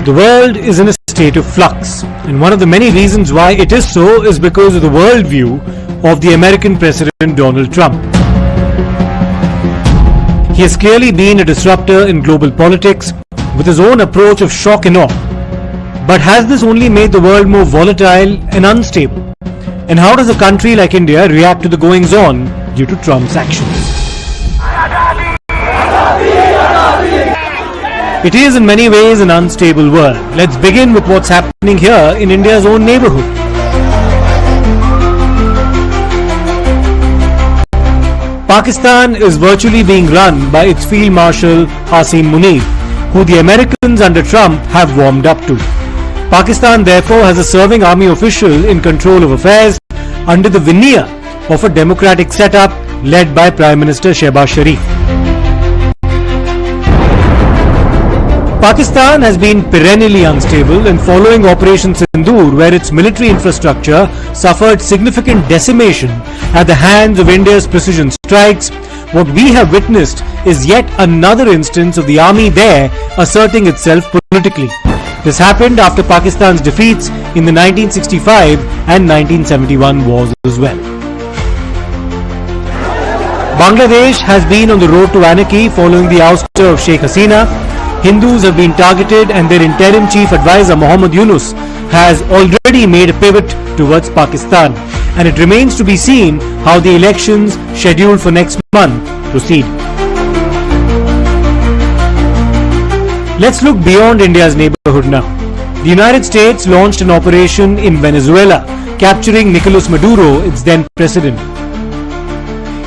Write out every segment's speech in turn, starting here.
The world is in a state of flux, and one of the many reasons why it is so is because of the worldview of the American President Donald Trump. He has clearly been a disruptor in global politics with his own approach of shock and awe. But has this only made the world more volatile and unstable? And how does a country like India react to the goings-on due to Trump's actions? It is in many ways an unstable world. Let's begin with what's happening here in India's own neighborhood. Pakistan is virtually being run by its Field Marshal Asim Munir, who the Americans under Trump have warmed up to. Pakistan therefore has a serving army official in control of affairs under the veneer of a democratic setup led by Prime Minister Shehbaz Sharif. Pakistan has been perennially unstable, and following Operation Sindoor, where its military infrastructure suffered significant decimation at the hands of India's precision strikes, what we have witnessed is yet another instance of the army there asserting itself politically. This happened after Pakistan's defeats in the 1965 and 1971 wars as well. Bangladesh has been on the road to anarchy following the ouster of Sheikh Hasina. Hindus have been targeted, and their interim chief advisor Muhammad Yunus has already made a pivot towards Pakistan, and it remains to be seen how the elections scheduled for next month proceed. Let's look beyond India's neighborhood now. The United States launched an operation in Venezuela, capturing Nicolas Maduro, its then president.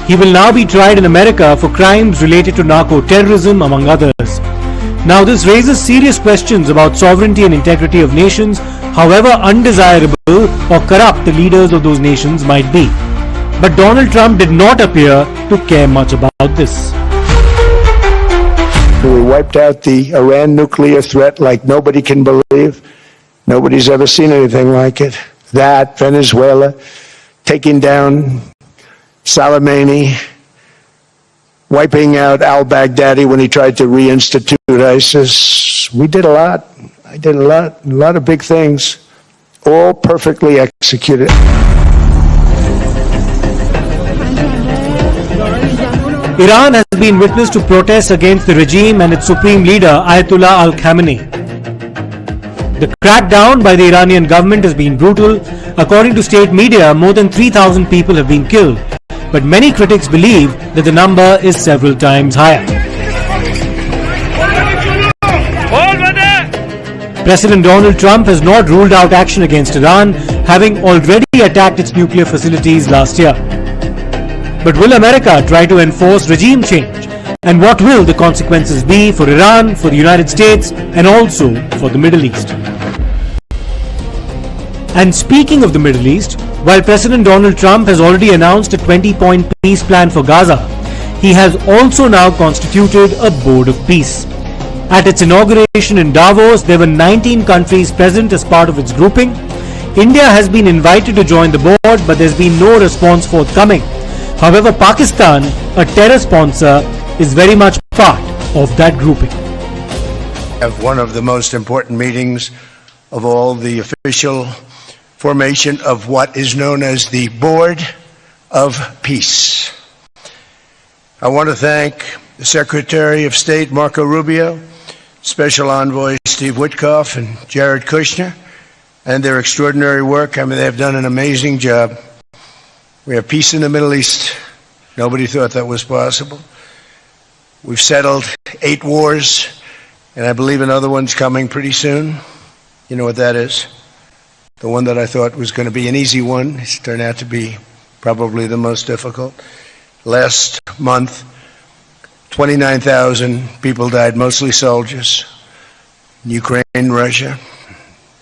He will now be tried in America for crimes related to narco-terrorism, among others. Now, this raises serious questions about sovereignty and integrity of nations, however undesirable or corrupt the leaders of those nations might be. But Donald Trump did not appear to care much about this. We wiped out the Iran nuclear threat like nobody can believe. Nobody's ever seen anything like it. That, Venezuela, taking down Soleimani, wiping out al-Baghdadi when he tried to reinstitute ISIS. We did a lot. I did a lot of big things, all perfectly executed. Iran has been witness to protests against the regime and its supreme leader Ayatollah al-Khamenei. The crackdown by the Iranian government has been brutal. According to state media, more than 3,000 people have been killed. But many critics believe that the number is several times higher. President Donald Trump has not ruled out action against Iran, having already attacked its nuclear facilities last year. But will America try to enforce regime change? And what will the consequences be for Iran, for the United States, and also for the Middle East? And speaking of the Middle East, while President Donald Trump has already announced a 20-point peace plan for Gaza, he has also now constituted a board of peace. At its inauguration in Davos, there were 19 countries present as part of its grouping. India has been invited to join the board, but there's been no response forthcoming. However, Pakistan, a terror sponsor, is very much part of that grouping. Have one of the most important meetings of all, the official formation of what is known as the Board of Peace. I want to thank the Secretary of State Marco Rubio, Special Envoy Steve Witkoff, and Jared Kushner, and their extraordinary work. I mean, they've done an amazing job. We have peace in the Middle East. Nobody thought that was possible. We've settled 8 wars, and I believe another one's coming pretty soon. You know what that is? The one that I thought was going to be an easy one has turned out to be probably the most difficult. Last month, 29,000 people died, mostly soldiers, in Ukraine, Russia.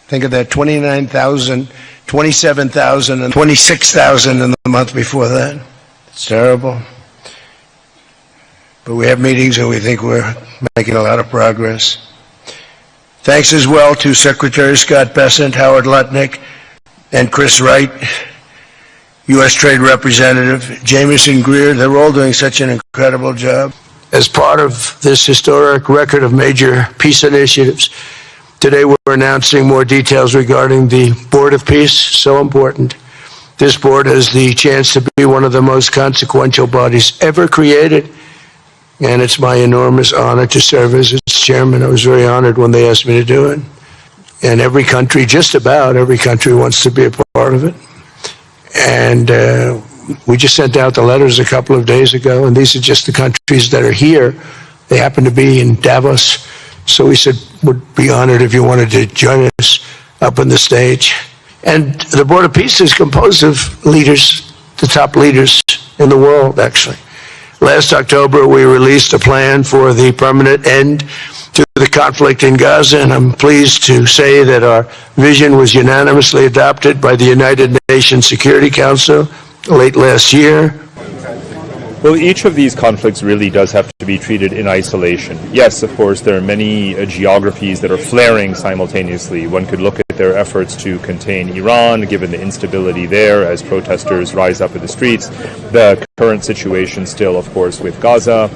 Think of that, 29,000, 27,000, and 26,000 in the month before that. It's terrible. But we have meetings and we think we're making a lot of progress. Thanks as well to Secretary Scott Bessent, Howard Lutnick, and Chris Wright, U.S. Trade Representative, Jameson Greer. They're all doing such an incredible job. As part of this historic record of major peace initiatives, Today we're announcing more details regarding the Board of Peace, so important. This board has the chance to be one of the most consequential bodies ever created, and it's my enormous honor to serve as its chairman. I was very honored when they asked me to do it. And every country, just about every country, wants to be a part of it. And we just sent out the letters a couple of days ago, and these are just the countries that are here. They happen to be in Davos. So we said, would be honored if you wanted to join us up on the stage. And the Board of Peace is composed of leaders, the top leaders in the world, actually. Last October, we released a plan for the permanent end to the conflict in Gaza, and I'm pleased to say that our vision was unanimously adopted by the United Nations Security Council late last year. Well, each of these conflicts really does have to be treated in isolation. Yes, of course, there are many geographies that are flaring simultaneously. One could look at their efforts to contain Iran, given the instability there as protesters rise up in the streets. The current situation still, of course, with Gaza,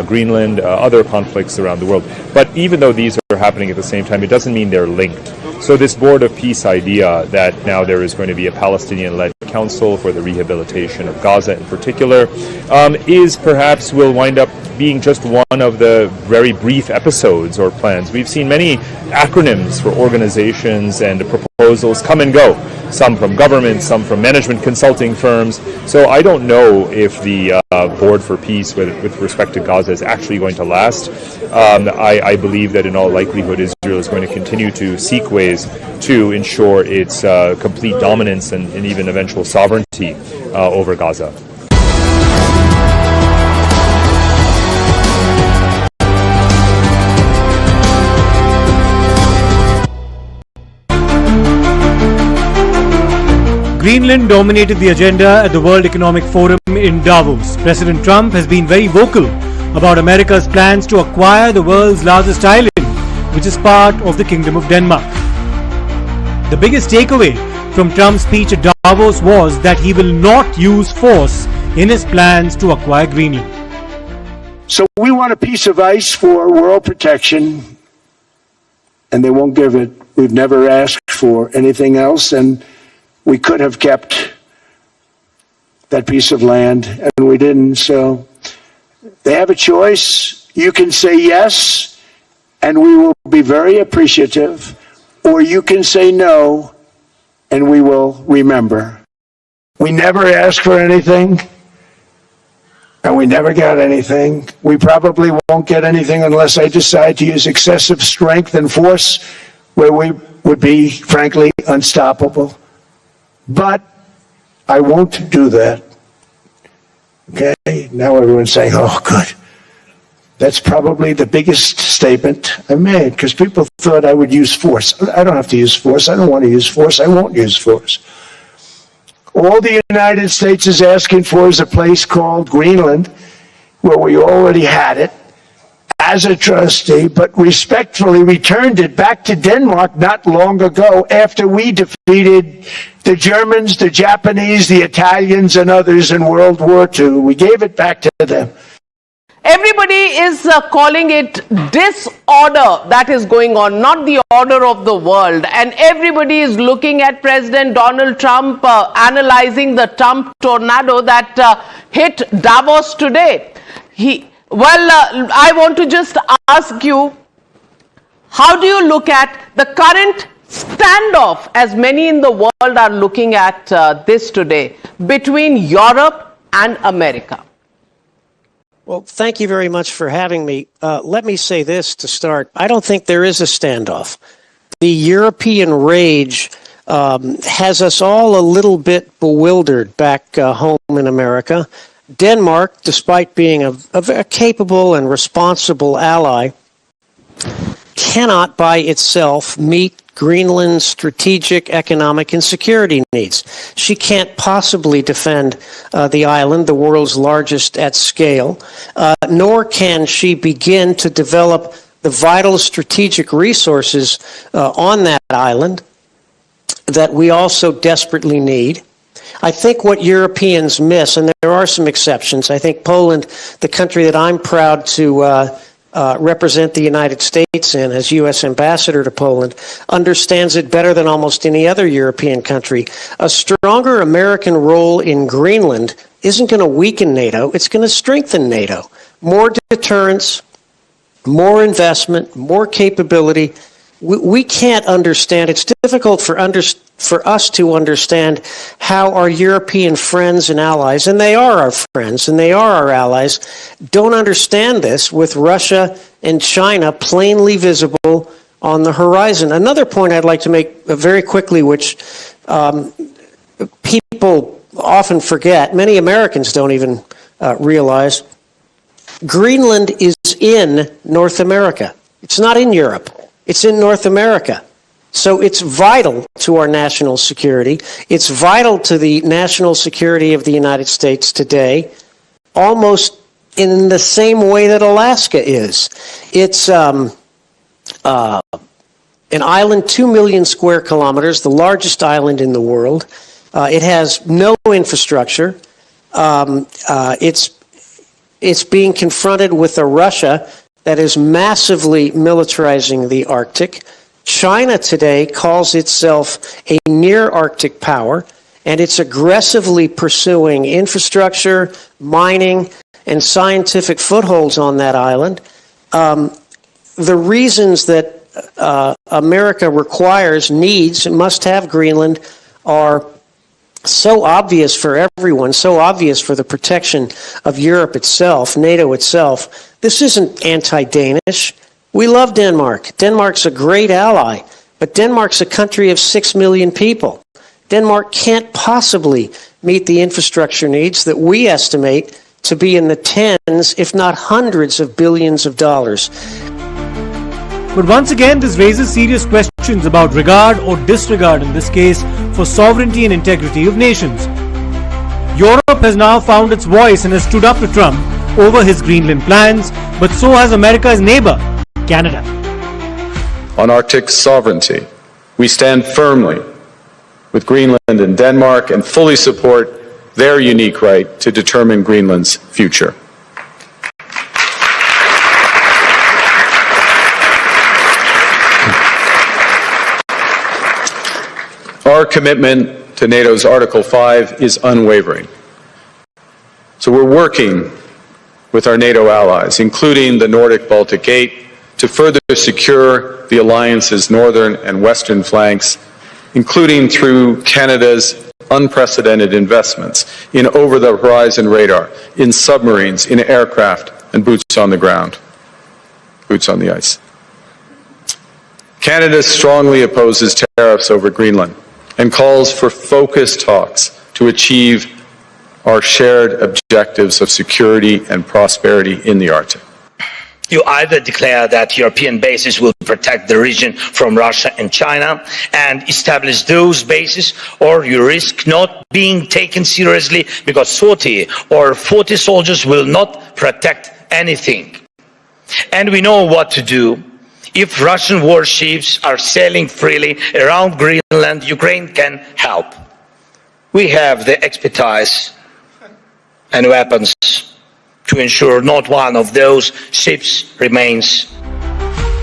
Greenland, other conflicts around the world. But even though these are happening at the same time, it doesn't mean they're linked. So this Board of Peace idea that now there is going to be a Palestinian-led council for the rehabilitation of Gaza in particular is perhaps will wind up being just one of the very brief episodes or plans. We've seen many acronyms for organizations and proposals come and go, some from government, some from management consulting firms. So I don't know if the Board for Peace with respect to Gaza is actually going to last. I believe that in all likelihood Israel is going to continue to seek ways to ensure its complete dominance and even eventual sovereignty over Gaza. Greenland dominated the agenda at the World Economic Forum in Davos. President Trump has been very vocal about America's plans to acquire the world's largest island, which is part of the Kingdom of Denmark. The biggest takeaway from Trump's speech at Davos was that he will not use force in his plans to acquire Greenland. So we want a piece of ice for world protection, and they won't give it. We've never asked for anything else, and we could have kept that piece of land, and we didn't. So they have a choice. You can say yes, and we will be very appreciative, or you can say no, and we will remember. We never asked for anything, and we never got anything. We probably won't get anything unless I decide to use excessive strength and force where we would be, frankly, unstoppable. But I won't do that. Okay, now everyone's saying, oh, good. That's probably the biggest statement I made, because people thought I would use force. I don't have to use force. I don't want to use force. I won't use force. All the United States is asking for is a place called Greenland, where we already had it as a trustee, but respectfully returned it back to Denmark not long ago after we defeated the Germans, the Japanese, the Italians, and others in World War II. We gave it back to them. Everybody is calling it disorder that is going on, not the order of the world. And everybody is looking at President Donald Trump analyzing the Trump tornado that hit Davos today. I want to just ask you, how do you look at the current standoff, as many in the world are looking at this today, between Europe and America? Well, thank you very much for having me. Let me say this to start. I don't think there is a standoff. The European rage has us all a little bit bewildered back home in America. Denmark, despite being a capable and responsible ally, cannot by itself meet Greenland's strategic, economic, and security needs. She can't possibly defend the island, the world's largest at scale, nor can she begin to develop the vital strategic resources on that island that we also desperately need. I think what Europeans miss, and there are some exceptions, I think Poland, the country that I'm proud to represent the United States in as U.S. ambassador to Poland, understands it better than almost any other European country. A stronger American role in Greenland isn't going to weaken NATO, it's going to strengthen NATO. More deterrence, more investment, more capability. We can't understand, it's difficult for us to understand how our European friends and allies, and they are our friends and they are our allies, don't understand this with Russia and China plainly visible on the horizon. Another point I'd like to make very quickly, which people often forget, many Americans don't even realize, Greenland is in North America. It's not in Europe. It's in North America. So it's vital to our national security. It's vital to the national security of the United States today, almost in the same way that Alaska is. It's an island, 2 million square kilometers, the largest island in the world. It has no infrastructure. It's being confronted with a Russia that is massively militarizing the Arctic. China today calls itself a near-Arctic power, and it's aggressively pursuing infrastructure, mining, and scientific footholds on that island. The reasons that America requires, needs, must have Greenland are so obvious for everyone, so obvious for the protection of Europe itself, NATO itself. This isn't anti-Danish. We love Denmark. Denmark's a great ally, but Denmark's a country of 6 million people. Denmark can't possibly meet the infrastructure needs that we estimate to be in the tens, if not hundreds of billions of dollars. But once again, this raises serious questions about regard or disregard, in this case, for sovereignty and integrity of nations. Europe has now found its voice and has stood up to Trump over his Greenland plans, but so has America's neighbor, Canada. On Arctic sovereignty, we stand firmly with Greenland and Denmark and fully support their unique right to determine Greenland's future. Our commitment to NATO's Article 5 is unwavering. So we're working with our NATO allies, including the Nordic-Baltic Gate, to further secure the alliance's northern and western flanks, including through Canada's unprecedented investments in over-the-horizon radar, in submarines, in aircraft, and boots on the ground, boots on the ice. Canada strongly opposes tariffs over Greenland and calls for focused talks to achieve our shared objectives of security and prosperity in the Arctic. You either declare that European bases will protect the region from Russia and China and establish those bases, or you risk not being taken seriously because 30 or 40 soldiers will not protect anything. And we know what to do. If Russian warships are sailing freely around Greenland, Ukraine can help. We have the expertise and weapons to ensure not one of those ships remains.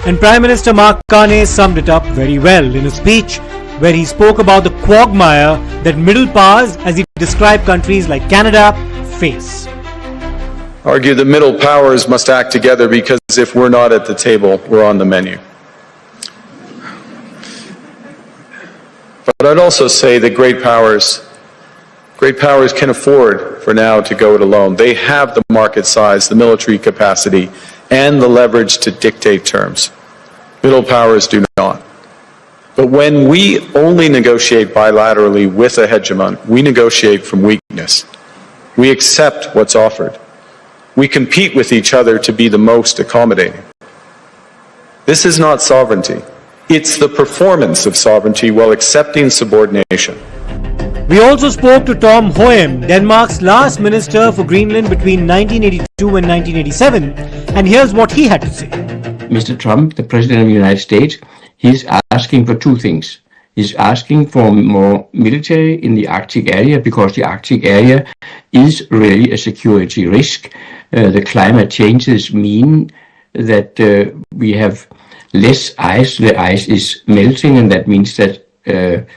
And Prime Minister Mark Carney summed it up very well in a speech where he spoke about the quagmire that middle powers, as he described countries like Canada, face. Argue the middle powers must act together because if we're not at the table, we're on the menu. But I'd also say that great powers can afford for now to go it alone. They have the market size, the military capacity, and the leverage to dictate terms. Middle powers do not. But when we only negotiate bilaterally with a hegemon, we negotiate from weakness. We accept what's offered. We compete with each other to be the most accommodating. This is not sovereignty. It's the performance of sovereignty while accepting subordination. We also spoke to Tom Hoem, Denmark's last minister for Greenland between 1982 and 1987, and here's what he had to say. Mr. Trump, the President of the United States, he's asking for two things. He's asking for more military in the Arctic area because the Arctic area is really a security risk. The climate changes mean that we have less ice. The ice is melting, and that means that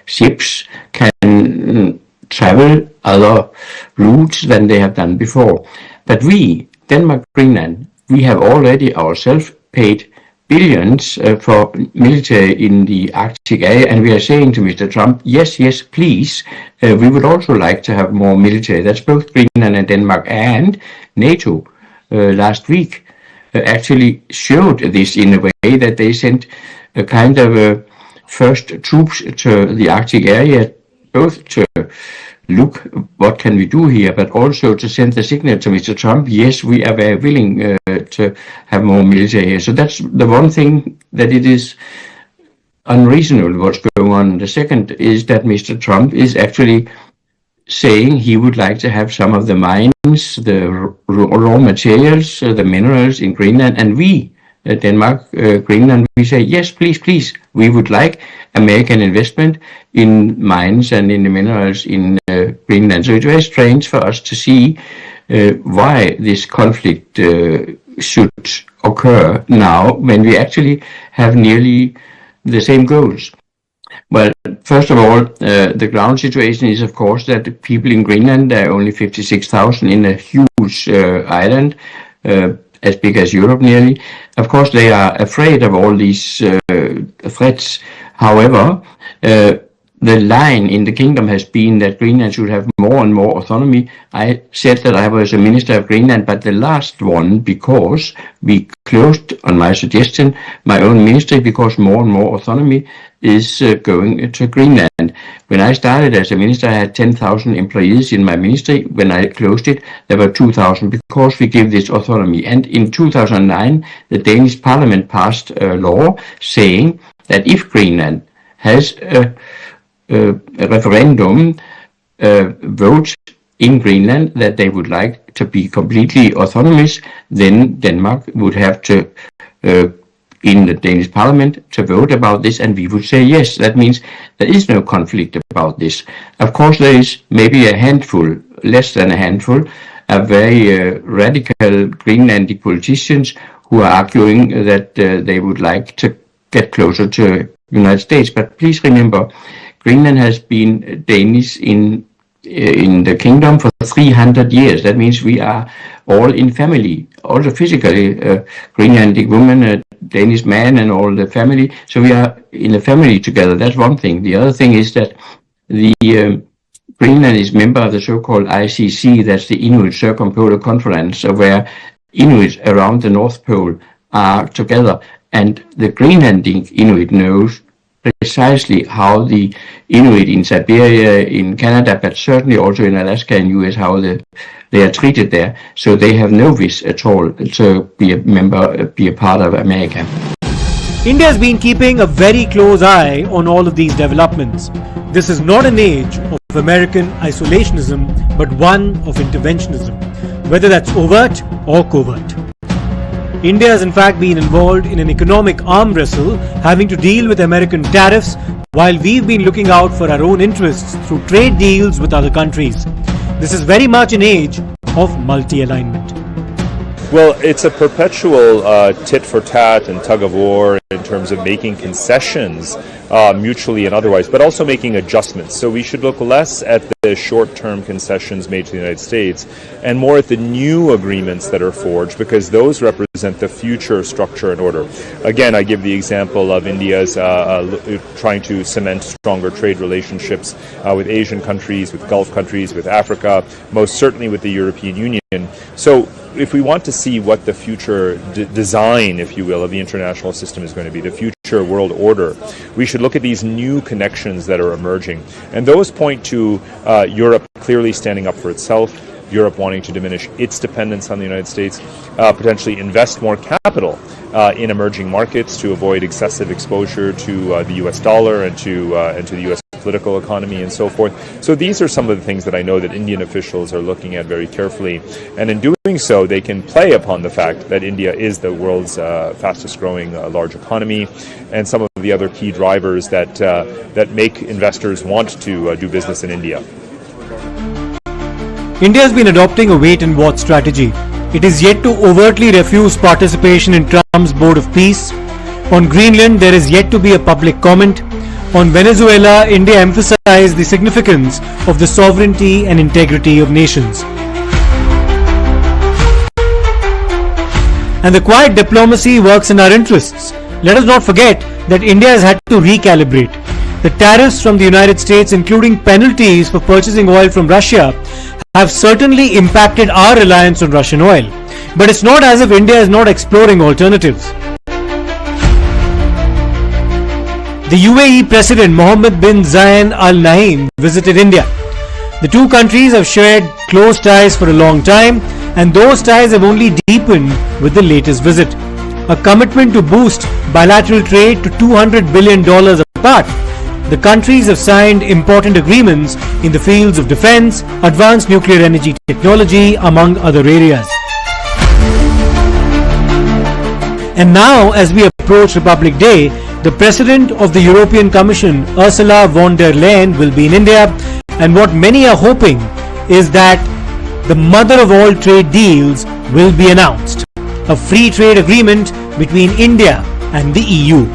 ships can travel other routes than they have done before. But we, Denmark, Greenland, we have already ourselves paid billions for military in the Arctic area, and we are saying to Mr. Trump, yes, yes, please, we would also like to have more military. That's both Greenland and Denmark, and NATO last week actually showed this in a way that they sent a kind of first troops to the Arctic area, both to look what can we do here, but also to send the signal to Mr. Trump, yes, we are very willing to have more military here. So that's the one thing, that it is unreasonable what's going on. The second is that Mr. Trump is actually saying he would like to have some of the mines, the raw materials, the minerals in Greenland, and we, Denmark, Greenland, we say, yes, please, please, we would like American investment in mines and in the minerals in Greenland. So it's very strange for us to see why this conflict should occur now when we actually have nearly the same goals. Well, first of all, the ground situation is, of course, that the people in Greenland, there are only 56,000 in a huge island, as big as Europe nearly. Of course, they are afraid of all these threats. However, the line in the kingdom has been that Greenland should have more and more autonomy. I said that I was a minister of Greenland, but the last one, because we closed, on my suggestion, my own ministry, because more and more autonomy is going to Greenland. When I started as a minister, I had 10,000 employees in my ministry. When I closed it, there were 2,000, because we give this autonomy. And in 2009, the Danish parliament passed a law saying that if Greenland has a referendum vote in Greenland that they would like to be completely autonomous, then Denmark would have to, in the Danish parliament, to vote about this, and we would say yes. That means there is no conflict about this. Of course, there is maybe a handful, less than a handful, of very radical Greenlandic politicians who are arguing that they would like to get closer to the United States. But please remember, Greenland has been Danish in the kingdom for 300 years. That means we are all in family, also physically, Greenlandic woman, a Danish man, and all the family. So we are in a family together. That's one thing. The other thing is that the Greenland is member of the so-called ICC, that's the Inuit Circumpolar Conference, where Inuits around the North Pole are together. And the Greenlandic Inuit knows precisely how the Inuit in Siberia, in Canada, but certainly also in Alaska and US, how they are treated there. So they have no wish at all to be a member, be a part of America. India has been keeping a very close eye on all of these developments. This is not an age of American isolationism, but one of interventionism, whether that's overt or covert. India has in fact been involved in an economic arm wrestle, having to deal with American tariffs, while we've been looking out for our own interests through trade deals with other countries. This is very much an age of multi-alignment. Well, it's a perpetual tit for tat and tug of war in terms of making concessions mutually and otherwise, but also making adjustments. So we should look less at the short-term concessions made to the United States and more at the new agreements that are forged, because those represent the future structure and order. Again, I give the example of India's trying to cement stronger trade relationships with Asian countries, with Gulf countries, with Africa, most certainly with the European Union. So if we want to see what the future design, if you will, of the international system is going to be, the future world order, we should look at these new connections that are emerging. And those point to Europe clearly standing up for itself, Europe wanting to diminish its dependence on the United States, potentially invest more capital in emerging markets to avoid excessive exposure to the US dollar and to the US political economy and so forth. So these are some of the things that I know that Indian officials are looking at very carefully. And in doing so, they can play upon the fact that India is the world's fastest growing large economy, and some of the other key drivers that make investors want to do business in India. India has been adopting a wait-and-watch strategy. it is yet to overtly refuse participation in Trump's Board of Peace. On Greenland, there is yet to be a public comment. On Venezuela, India emphasized the significance of the sovereignty and integrity of nations. And the quiet diplomacy works in our interests. Let us not forget that India has had to recalibrate. The tariffs from the United States, including penalties for purchasing oil from Russia, have certainly impacted our reliance on Russian oil. But it's not as if India is not exploring alternatives. The UAE President Mohammed bin Zayed Al Nahyan visited India. The two countries have shared close ties for a long time, and those ties have only deepened with the latest visit. A commitment to boost bilateral trade to $200 billion apart. The countries have signed important agreements in the fields of defense, advanced nuclear energy technology, among other areas. And now, as we approach Republic Day, the President of the European Commission, Ursula von der Leyen, will be in India, and what many are hoping is that the mother of all trade deals will be announced. A free trade agreement between India and the EU.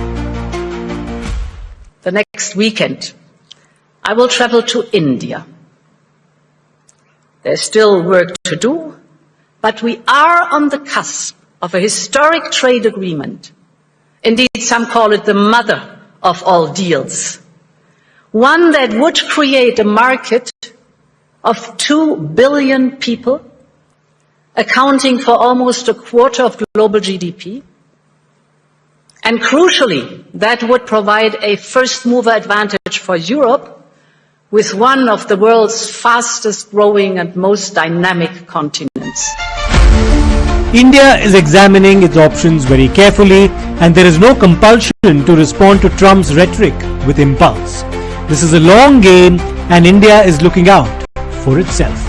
The next weekend, I will travel to India. There's still work to do, but we are on the cusp of a historic trade agreement. Indeed, some call it the mother of all deals. One that would create a market of 2 billion people, accounting for almost a quarter of global GDP. And crucially, that would provide a first-mover advantage for Europe with one of the world's fastest growing and most dynamic continents. India is examining its options very carefully, and there is no compulsion to respond to Trump's rhetoric with impulse. This is a long game, and India is looking out for itself.